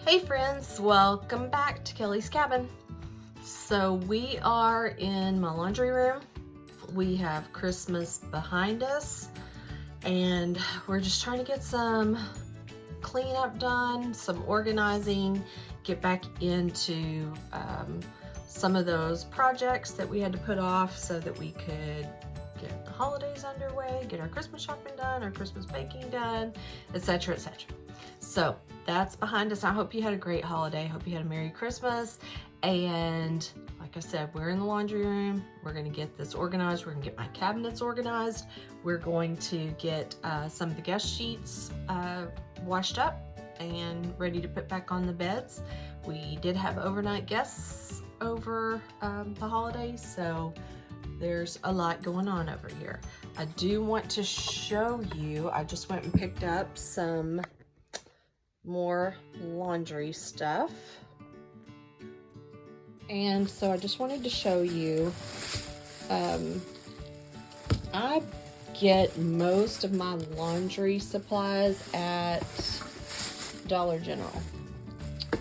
Hey friends, welcome back to Kelly's Cabin. So we are in my laundry room. We have Christmas behind us and we're just trying to get some cleanup done, some organizing, get back into some of those projects that we had to put off so that we could get the holidays underway, get our Christmas shopping done, our Christmas baking done, etc., etc. So that's behind us. I hope you had a great holiday. I hope you had a Merry Christmas. And like I said, we're in the laundry room. We're going to get this organized. We're going to get my cabinets organized. We're going to get some of the guest sheets washed up and ready to put back on the beds. We did have overnight guests over the holidays, so there's a lot going on over here. I do want to show you, I just went and picked up some more laundry stuff. And so I just wanted to show you, I get most of my laundry supplies at Dollar General.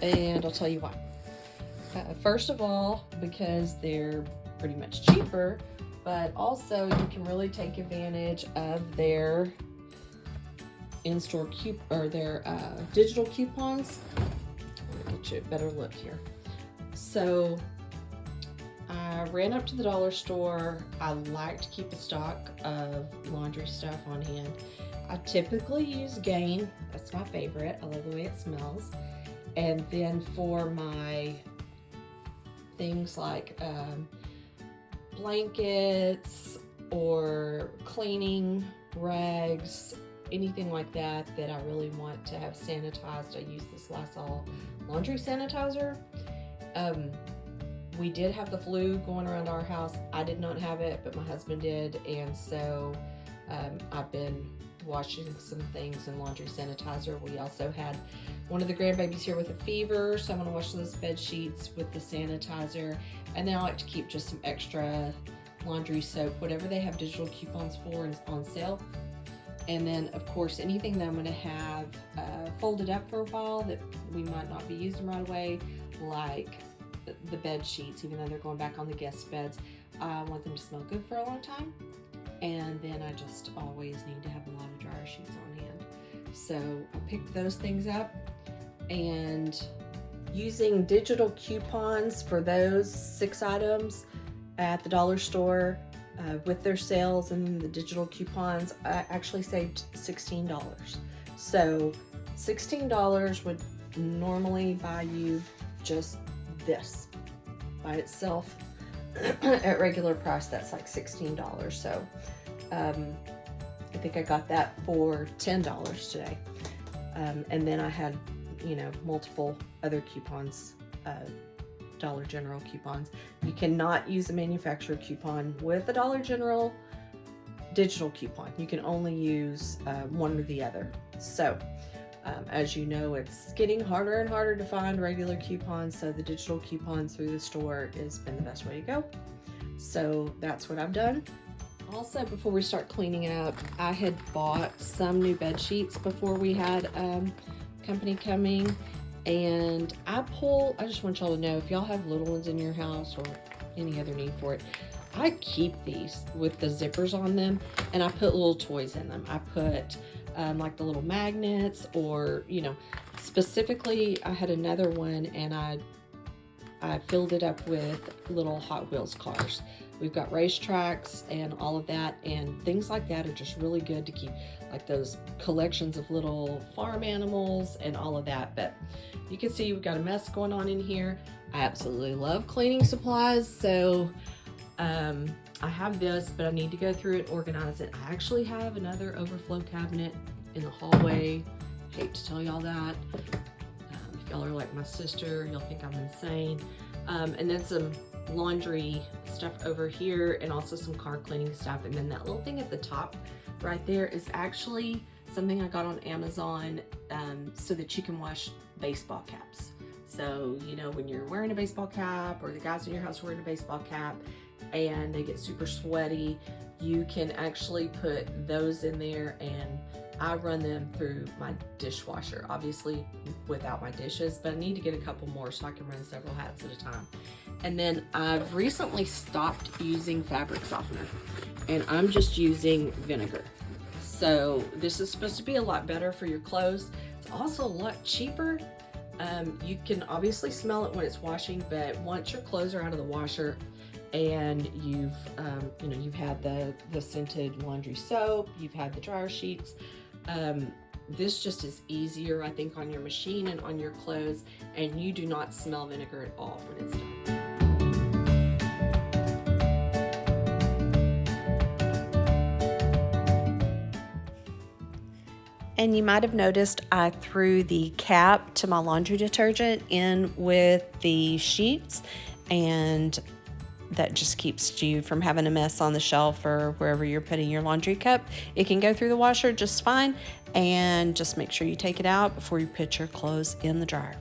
And I'll tell you why. First of all, because they're pretty much cheaper, but also you can really take advantage of their in-store their digital coupons. Let me get you a better look here. So I ran up to the dollar store. I like to keep a stock of laundry stuff on hand. I typically use Gain. That's my favorite. I love the way it smells. And then for my things like blankets or cleaning rags, anything like that I really want to have sanitized, I use this Lysol laundry sanitizer. We did have the flu going around our house. I did not have it, but my husband did, and so I've been washing some things in laundry sanitizer. We also had one of the grandbabies here with a fever, so I'm going to wash those bed sheets with the sanitizer. And then I like to keep just some extra laundry soap, whatever they have digital coupons for is on sale. And then, of course, anything that I'm going to have folded up for a while that we might not be using right away, like the bed sheets, even though they're going back on the guest beds, I want them to smell good for a long time. And then I just always need to have a lot of dryer sheets on hand. So I picked those things up, and using digital coupons for those 6 items at the dollar store, with their sales and the digital coupons, I actually saved $16. So $16 would normally buy you just this by itself. At regular price, that's like $16. So I think I got that for $10 today. And then I had, multiple other coupons, Dollar General coupons. You cannot use a manufacturer coupon with a Dollar General digital coupon. You can only use one or the other. So as you know, it's getting harder and harder to find regular coupons, so the digital coupons through the store has been the best way to go. So that's what I've done. Also, before we start cleaning up, I had bought some new bed sheets before we had company coming. And I just want y'all to know, if y'all have little ones in your house or any other need for it, I keep these with the zippers on them, and I put little toys in them. I put like the little magnets, or specifically I had another one, and I filled it up with little Hot Wheels cars. We've got racetracks and all of that, and things like that are just really good to keep, like those collections of little farm animals and all of that. But you can see we've got a mess going on in here. I absolutely love cleaning supplies, so I have this, but I need to go through it, organize it. I actually have another overflow cabinet in the hallway. Hate to tell y'all that. If y'all are like my sister, you'll think I'm insane. And then some laundry stuff over here, and also some car cleaning stuff. And then that little thing at the top right there is actually something I got on Amazon, so that you can wash baseball caps. So, when you're wearing a baseball cap, or the guys in your house are wearing a baseball cap and they get super sweaty, you can actually put those in there and I run them through my dishwasher, obviously without my dishes, but I need to get a couple more so I can run several hats at a time. And then I've recently stopped using fabric softener, and I'm just using vinegar. So this is supposed to be a lot better for your clothes. It's also a lot cheaper. You can obviously smell it when it's washing, but once your clothes are out of the washer and you've had the scented laundry soap, you've had the dryer sheets, this just is easier, I think, on your machine and on your clothes, and you do not smell vinegar at all when it's done. And you might have noticed I threw the cap to my laundry detergent in with the sheets, and that just keeps you from having a mess on the shelf or wherever you're putting your laundry cup. It can go through the washer just fine, and just make sure you take it out before you put your clothes in the dryer.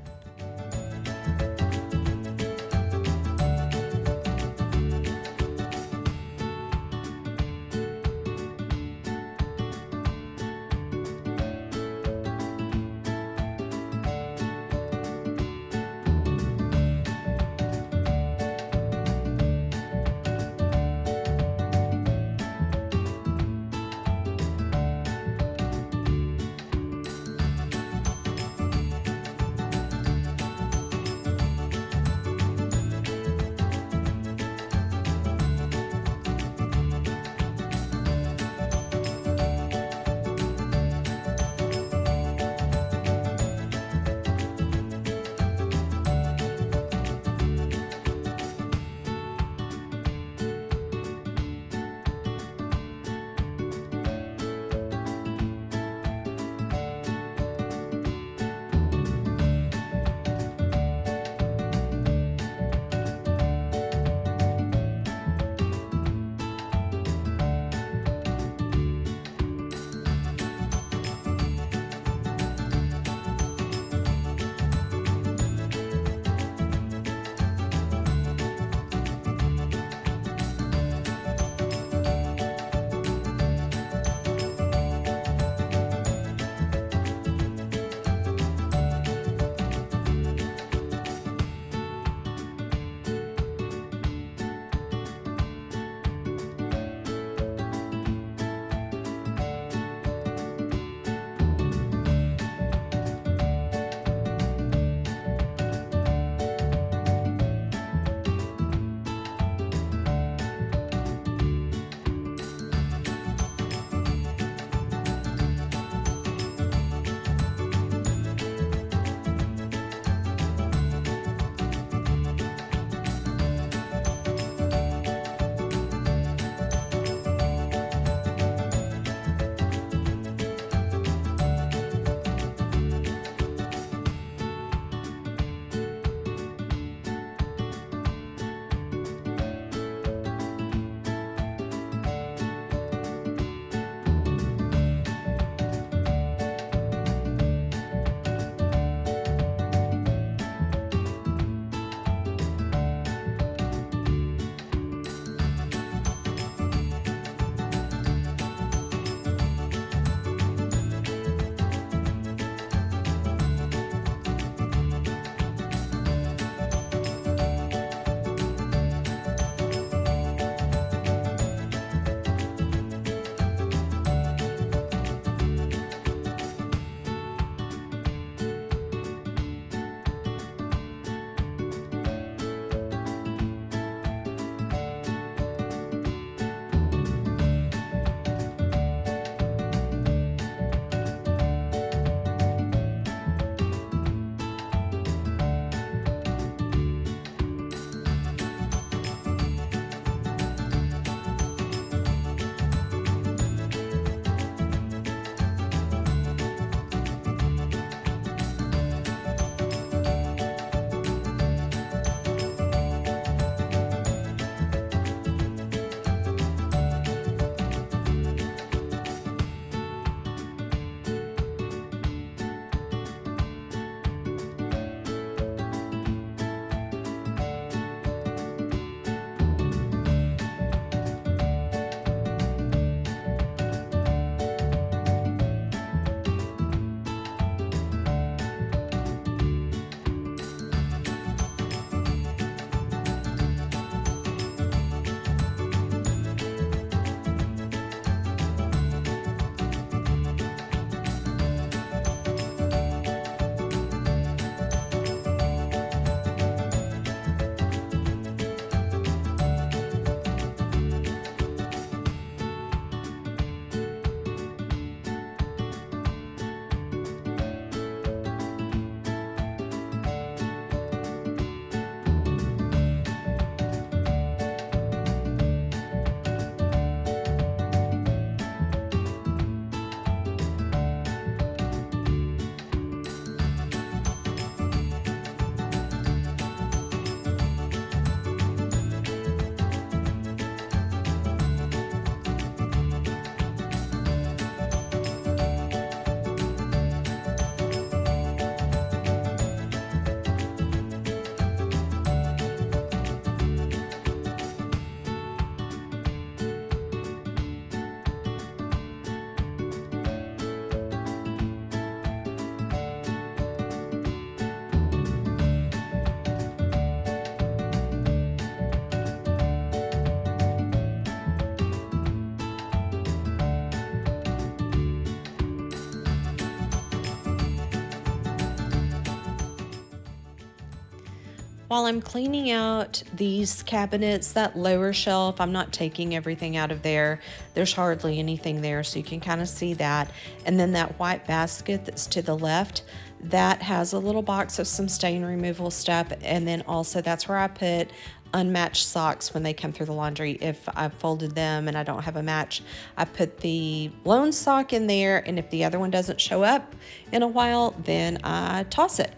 While I'm cleaning out these cabinets, that lower shelf, I'm not taking everything out of there. There's hardly anything there, so you can kind of see that. And then that white basket that's to the left, that has a little box of some stain removal stuff. And then also that's where I put unmatched socks when they come through the laundry. If I've folded them and I don't have a match, I put the lone sock in there, and if the other one doesn't show up in a while, then I toss it.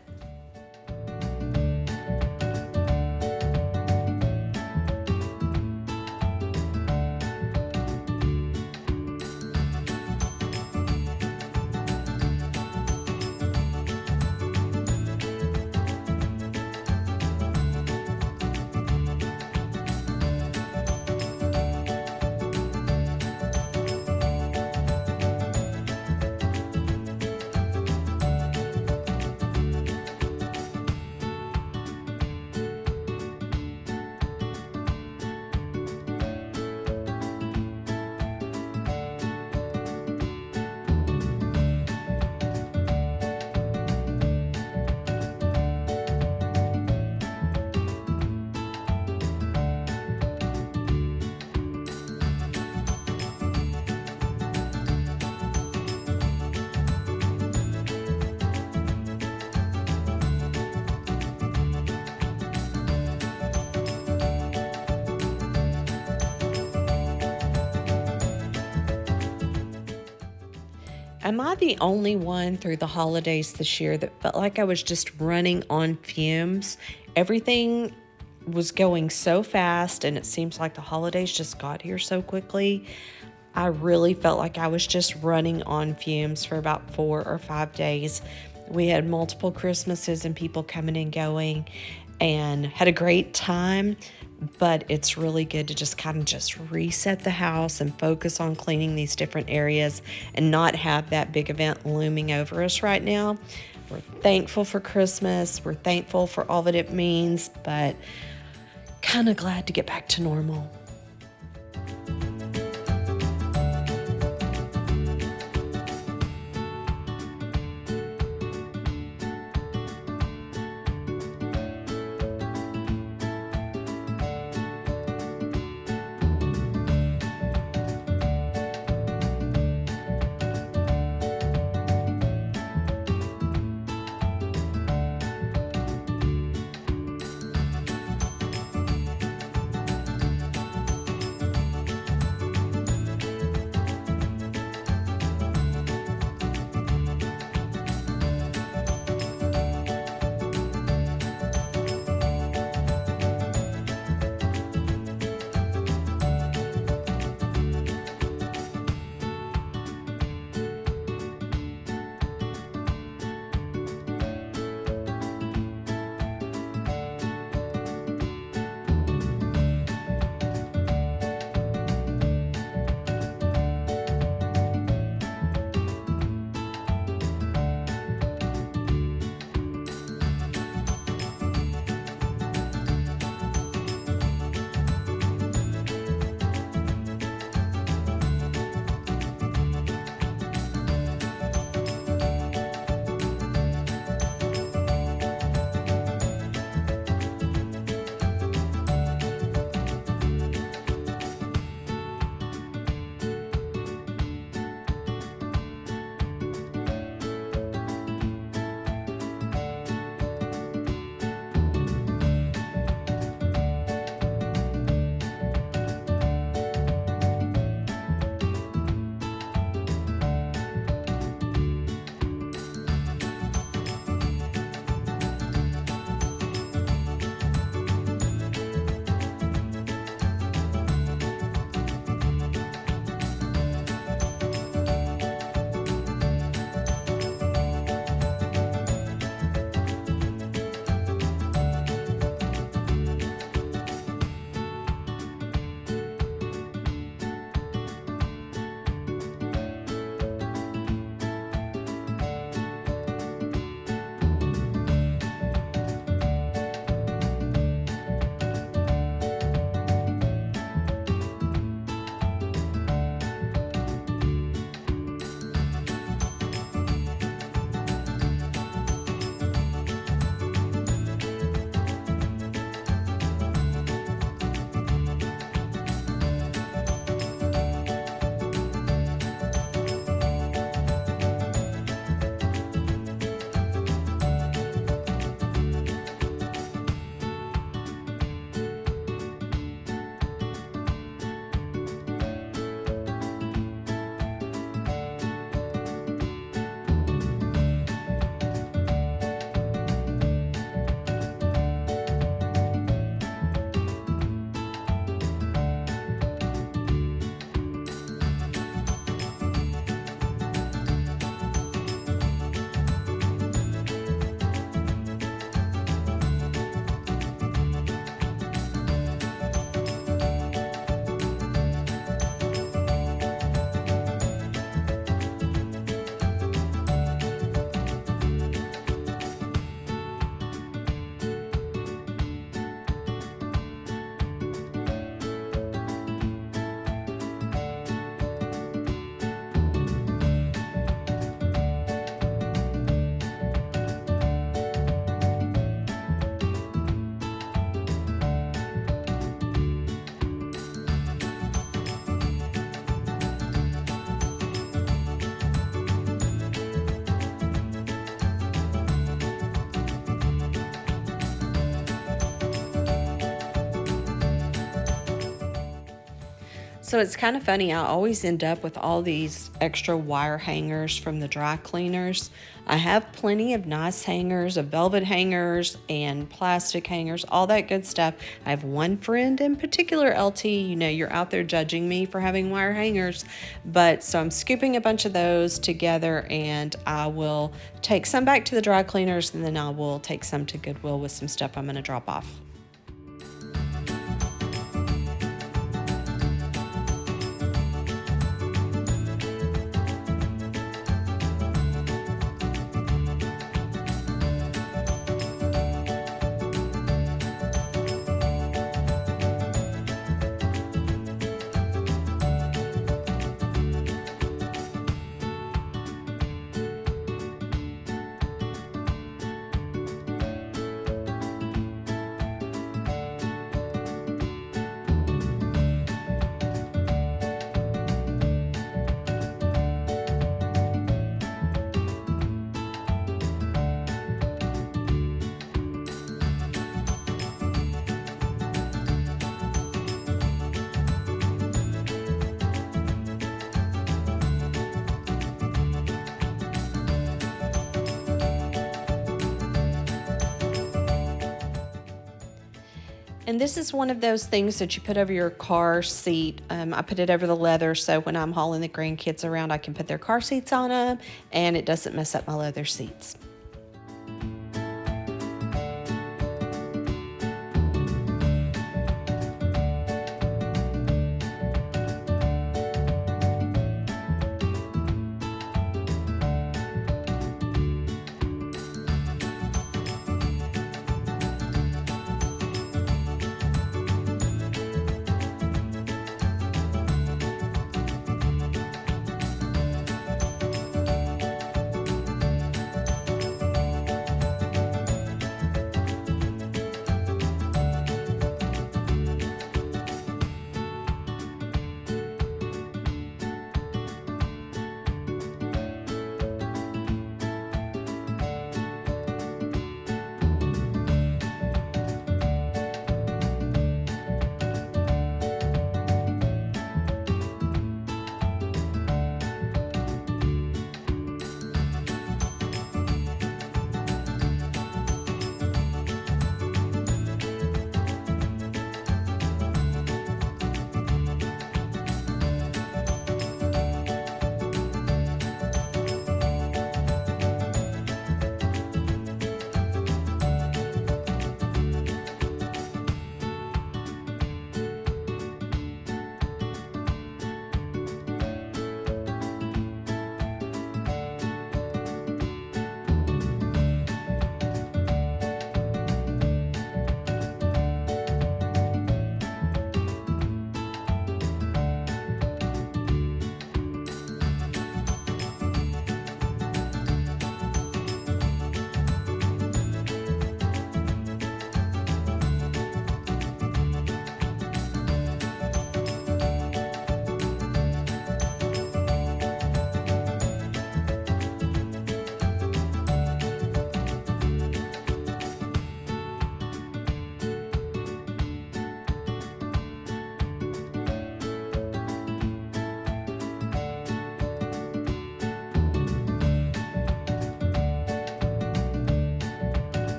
Am I the only one through the holidays this year that felt like I was just running on fumes? Everything was going so fast, and it seems like the holidays just got here so quickly. I really felt like I was just running on fumes for about 4 or 5 days. We had multiple Christmases and people coming and going, and had a great time. But it's really good to just kind of just reset the house and focus on cleaning these different areas and not have that big event looming over us right now. We're thankful for Christmas. We're thankful for all that it means, but kind of glad to get back to normal. So it's kind of funny. I always end up with all these extra wire hangers from the dry cleaners. I have plenty of nice hangers, of velvet hangers and plastic hangers, all that good stuff. I have one friend in particular, LT, you know, you're out there judging me for having wire hangers, but so I'm scooping a bunch of those together, and I will take some back to the dry cleaners, and then I will take some to Goodwill with some stuff I'm going to drop off. And this is one of those things that you put over your car seat. I put it over the leather, so when I'm hauling the grandkids around, I can put their car seats on them, and it doesn't mess up my leather seats.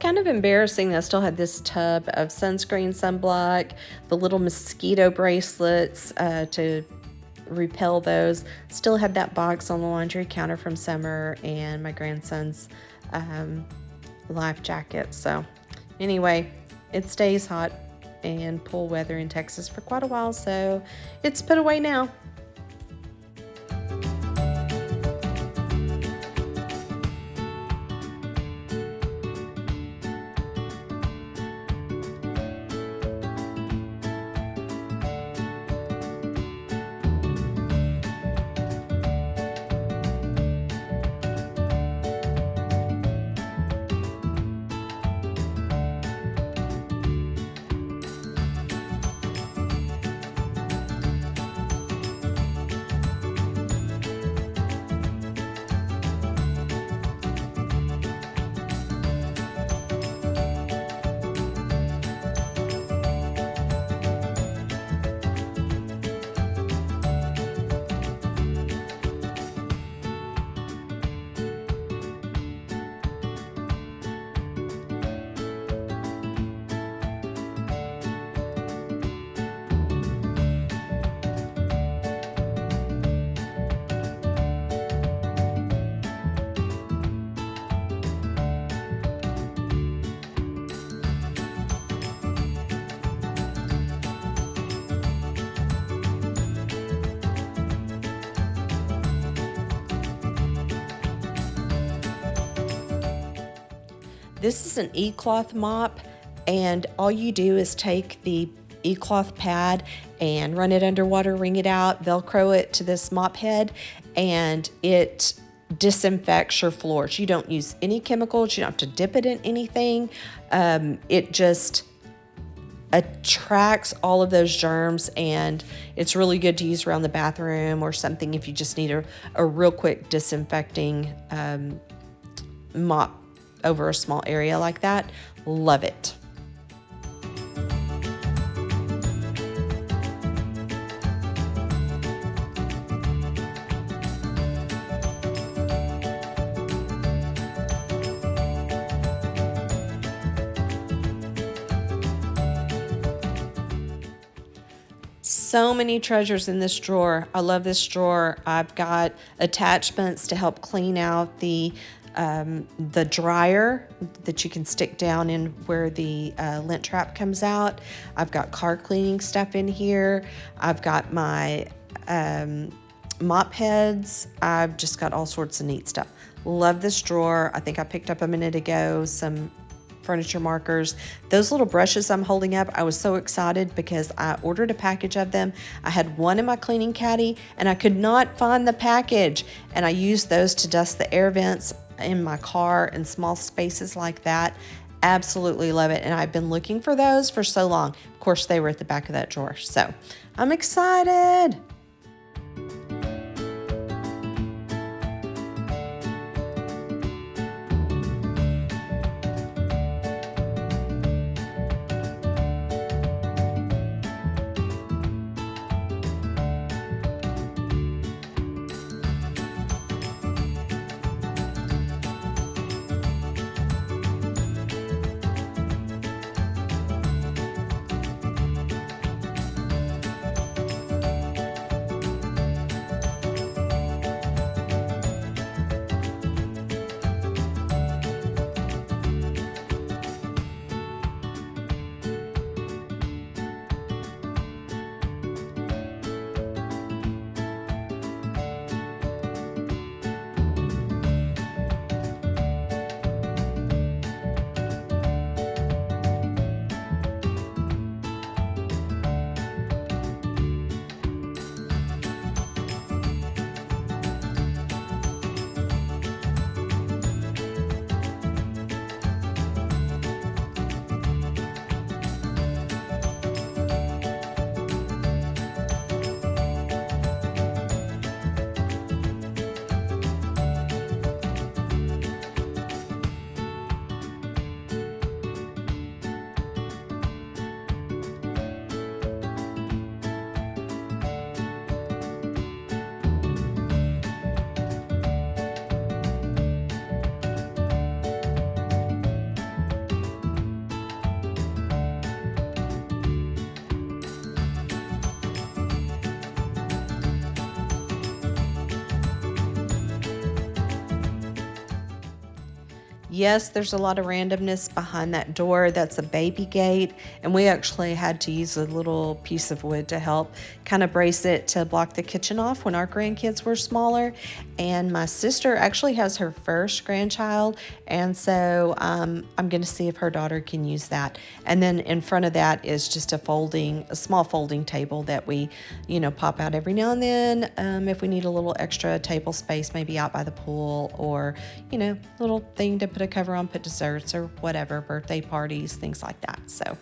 kind of embarrassing that I still had this tub of sunscreen, sunblock, the little mosquito bracelets to repel those. Still had that box on the laundry counter from summer and my grandson's life jacket. So anyway, it stays hot and pool weather in Texas for quite a while, so it's put away now. This is an e-cloth mop, and all you do is take the e-cloth pad and run it underwater, wring it out, Velcro it to this mop head, and it disinfects your floors. You don't use any chemicals. You don't have to dip it in anything. It just attracts all of those germs, and it's really good to use around the bathroom or something if you just need a real quick disinfecting mop over a small area like that. Love it. So many treasures in this drawer. I love this drawer. I've got attachments to help clean out the dryer that you can stick down in where the lint trap comes out. I've got car cleaning stuff in here. I've got my mop heads. I've just got all sorts of neat stuff. Love this drawer. I think I picked up a minute ago some furniture markers. Those little brushes I'm holding up, I was so excited because I ordered a package of them. I had one in my cleaning caddy and I could not find the package, and I used those to dust the air vents in my car and small spaces like that. Absolutely love it, and I've been looking for those for so long. Of course, they were at the back of that drawer, so I'm excited. Yes, there's a lot of randomness behind that door. That's a baby gate, and we actually had to use a little piece of wood to help kind of brace it to block the kitchen off when our grandkids were smaller. And my sister actually has her first grandchild, and so I'm going to see if her daughter can use that. And then in front of that is just a small folding table that we, pop out every now and then if we need a little extra table space, maybe out by the pool, or, little thing to put a cover on, put desserts or whatever, birthday parties, things like that. So.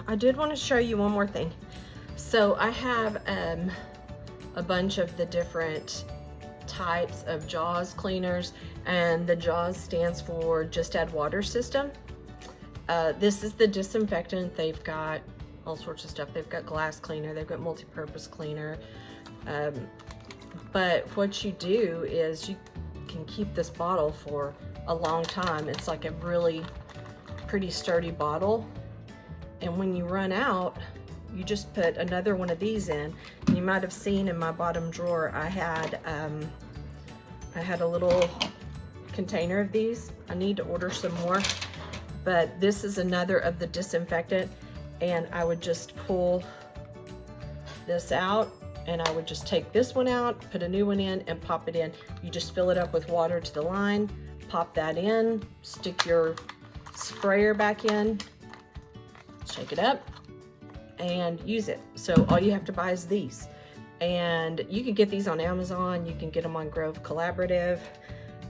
I did want to show you one more thing. So I have a bunch of the different types of Jaws cleaners, and the Jaws stands for Just Add Water system. This is the disinfectant. They've got all sorts of stuff. They've got glass cleaner, they've got multi-purpose cleaner. But what you do is you can keep this bottle for a long time. It's like a really pretty sturdy bottle. And when you run out, you just put another one of these in. And you might have seen in my bottom drawer, I had a little container of these. I need to order some more, but this is another of the disinfectant. And I would just pull this out, and I would just take this one out, put a new one in, and pop it in. You just fill it up with water to the line, pop that in, stick your sprayer back in, shake it up, and use it. So all you have to buy is these. And you can get these on Amazon. You can get them on Grove Collaborative.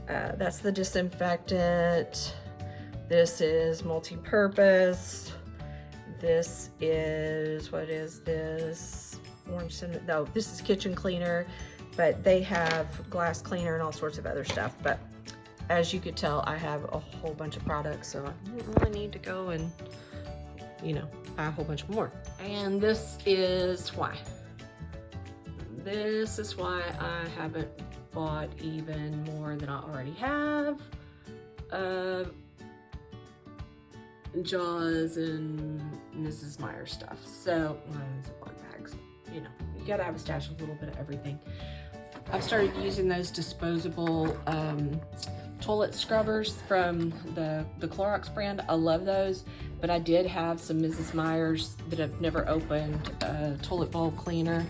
That's the disinfectant. This is multi-purpose. This is, what is this? Orange cinnamon, no, this is kitchen cleaner, but they have glass cleaner and all sorts of other stuff. But as you could tell, I have a whole bunch of products, so I don't really need to go and, buy a whole bunch more. And this is why. This is why I haven't bought even more than I already have. Jaws and Mrs. Meyer stuff. So, Ziploc bags. You gotta have a stash of a little bit of everything. I've started using those disposable toilet scrubbers from the Clorox brand. I love those, but I did have some Mrs. Meyer's that I've never opened, toilet bowl cleaner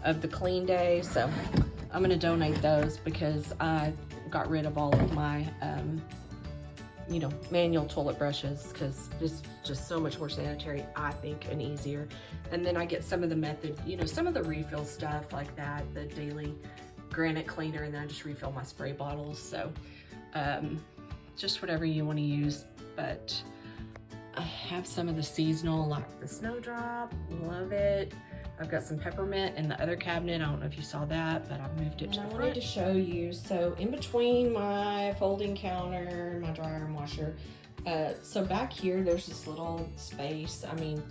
of the Clean Day. So I'm gonna donate those because I got rid of all of my manual toilet brushes, because it's just so much more sanitary, I think, and easier. And then I get some of the method, some of the refill stuff like that, the daily granite cleaner, and then I just refill my spray bottles. So just whatever you want to use. But I have some of the seasonal, like the Snowdrop, love it. I've got some peppermint in the other cabinet. I don't know if you saw that, but I've moved it to the front. I wanted to show you, so in between my folding counter, my dryer and washer, so back here there's this little space. I mean,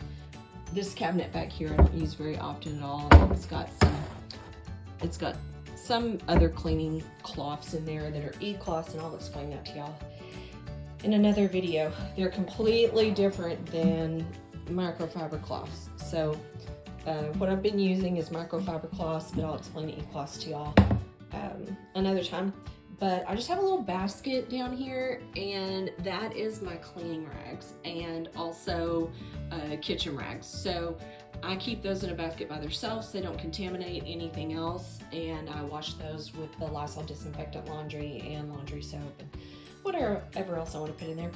this cabinet back here I don't use very often at all. It's got some other cleaning cloths in there that are e-cloths, and I'll explain that to y'all in another video. They're completely different than microfiber cloths. So what I've been using is microfiber cloths, but I'll explain e-cloths to y'all another time. But I just have a little basket down here, and that is my cleaning rags and also kitchen rags. So I keep those in a basket by themselves so they don't contaminate anything else, and I wash those with the Lysol disinfectant laundry and laundry soap and whatever else I want to put in there.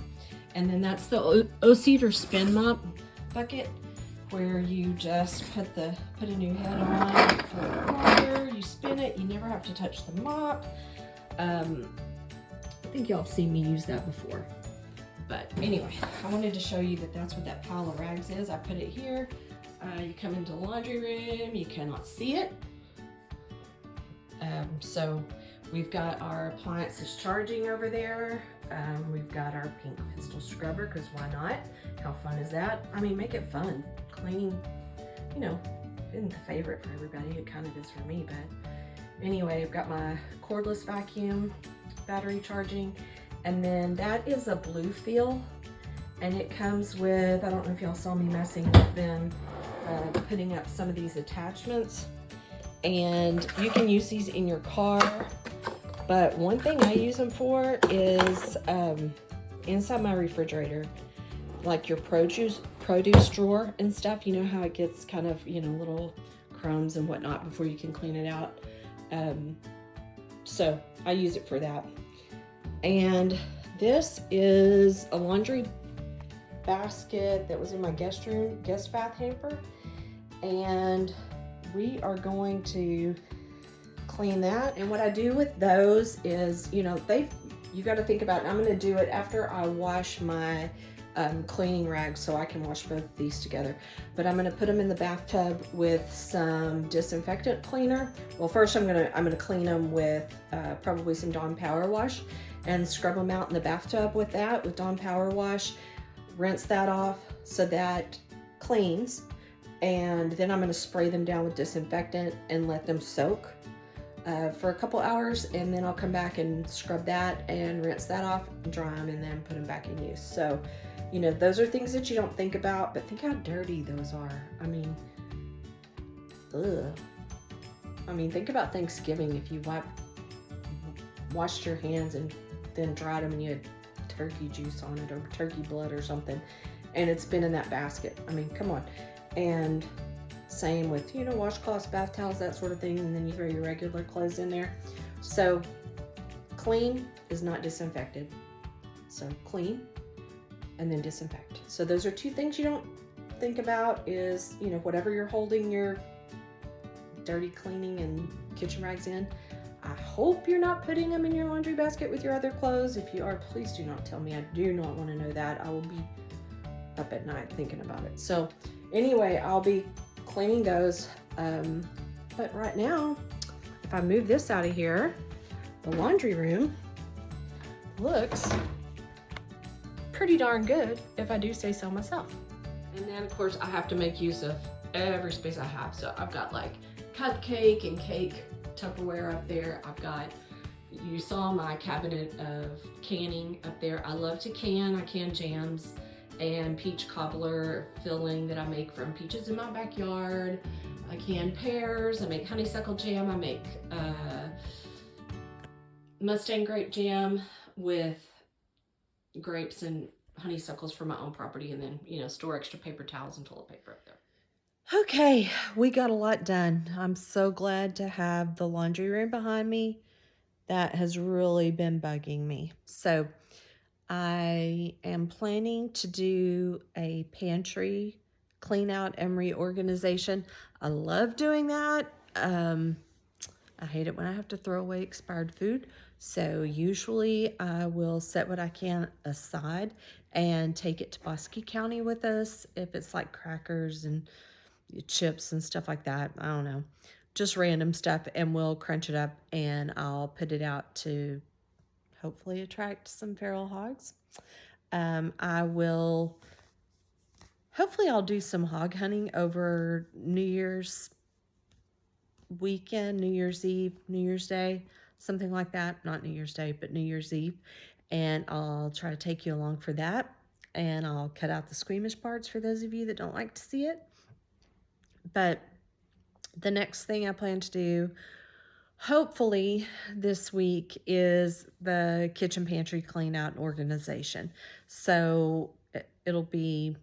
And then that's the O-Cedar spin mop bucket, where you just put a new head on for water, you spin it, you never have to touch the mop. I think y'all have seen me use that before. But anyway, I wanted to show you that that's what that pile of rags is. I put it here. You come into the laundry room, you cannot see it. So we've got our appliances charging over there. We've got our pink pistol scrubber, because why not? How fun is that? I mean, make it fun. Cleaning, you know, isn't the favorite for everybody. It kind of is for me, but anyway, I've got my cordless vacuum battery charging, and then that is a Bluefeel, and it comes with, I don't know if y'all saw me messing with them, putting up some of these attachments, and you can use these in your car, but one thing I use them for is inside my refrigerator, like your produce drawer and stuff. You know how it gets kind of, you know, little crumbs and whatnot before you can clean it out. So I use it for that. And this is a laundry basket that was in my guest bath hamper, and we are going to clean that. And what I do with those is, you know, you got to think about it. I'm going to do it after I wash my cleaning rags, so I can wash both of these together. But I'm going to put them in the bathtub with some disinfectant cleaner. Well, first I'm going to clean them with probably some Dawn Power Wash, and scrub them out in the bathtub with that, with Dawn Power Wash. Rinse that off so that cleans, and then I'm going to spray them down with disinfectant and let them soak for a couple hours, and then I'll come back and scrub that and rinse that off, dry them, and then put them back in use. So, you know, those are things that you don't think about, but think how dirty those are. I mean, ugh. I mean, think about Thanksgiving, if you washed your hands and then dried them and you had turkey juice on it or turkey blood or something, and it's been in that basket. I mean, come on. And same with, you know, washcloths, bath towels, that sort of thing, and then you throw your regular clothes in there. So clean is not disinfected. So clean and then disinfect. So those are two things you don't think about, is, you know, whatever you're holding your dirty cleaning and kitchen rags in, I hope you're not putting them in your laundry basket with your other clothes. If you are, please do not tell me. I do not want to know that. I will be up at night thinking about it. So anyway, I'll be cleaning those. But right now, if I move this out of here, the laundry room looks pretty darn good, if I do say so myself. And then of course I have to make use of every space I have. So I've got like cupcake and cake Tupperware up there. I've got, you saw my cabinet of canning up there. I love to can. I can jams and peach cobbler filling that I make from peaches in my backyard. I can pears. I make honeysuckle jam. I make Mustang grape jam with grapes and honeysuckles from my own property, and then, you know, store extra paper towels and toilet paper up there. Okay, we got a lot done. I'm so glad to have the laundry room behind me. That has really been bugging me. So I am planning to do a pantry clean out and reorganization. I love doing that. I hate it when I have to throw away expired food. So usually I will set what I can aside and take it to Bosque County with us. If it's like crackers and chips and stuff like that, I don't know, just random stuff, and we'll crunch it up and I'll put it out to hopefully attract some feral hogs. Hopefully I'll do some hog hunting over New Year's weekend, New Year's Eve, New Year's Day, something like that. Not New Year's Day, but New Year's Eve. And I'll try to take you along for that. And I'll cut out the squeamish parts for those of you that don't like to see it. But the next thing I plan to do, hopefully this week, is the kitchen pantry clean out and organization. So it'll be,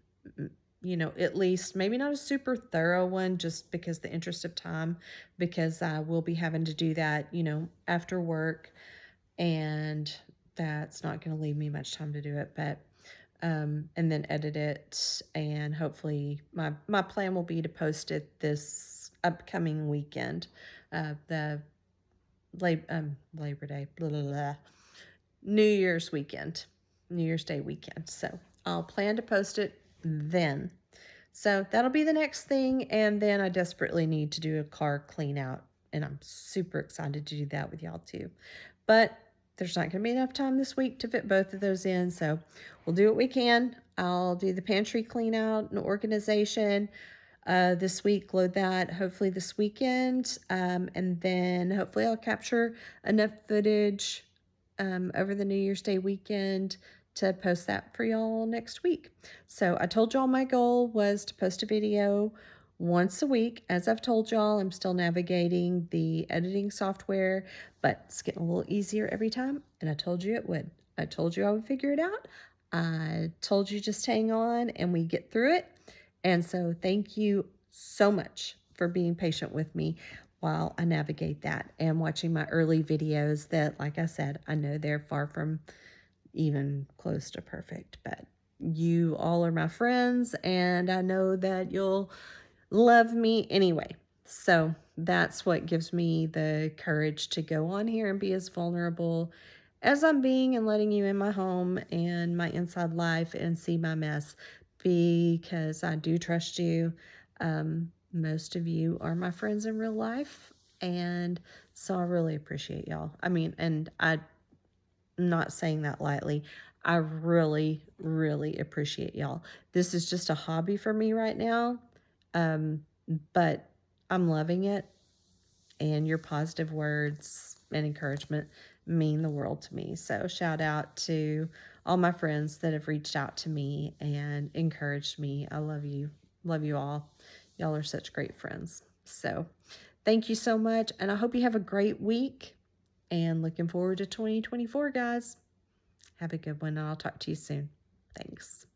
at least maybe not a super thorough one, just because the interest of time, because I will be having to do that, after work, and that's not going to leave me much time to do it. But and then edit it, and hopefully my plan will be to post it this upcoming weekend, the Labor Day, blah, blah, blah, New Year's weekend, New Year's Day weekend. So I'll plan to post it then. So that'll be the next thing, and then I desperately need to do a car clean out, and I'm super excited to do that with y'all too. But there's not going to be enough time this week to fit both of those in, so we'll do what we can. I'll do the pantry clean out and organization this week, load that hopefully this weekend, and then hopefully I'll capture enough footage over the New Year's Day weekend to post that for y'all next week. So I told y'all my goal was to post a video once a week. As I've told y'all, I'm still navigating the editing software, but it's getting a little easier every time, and I told you it would. I told you I would figure it out. I told you just hang on and we get through it. And so thank you so much for being patient with me while I navigate that and watching my early videos that, like I said, I know they're far from even close to perfect, but you all are my friends, and I know that you'll love me anyway. So that's what gives me the courage to go on here and be as vulnerable as I'm being, and letting you in my home and my inside life and see my mess, because I do trust you. Most of you are my friends in real life, and so I really appreciate y'all. I mean, and I'm not saying that lightly. I really, really appreciate y'all. This is just a hobby for me right now, but I'm loving it, and your positive words and encouragement mean the world to me. So shout out to all my friends that have reached out to me and encouraged me. I love you. Love you all. Y'all are such great friends. So thank you so much, and I hope you have a great week, and looking forward to 2024, guys. Have a good one, and I'll talk to you soon. Thanks.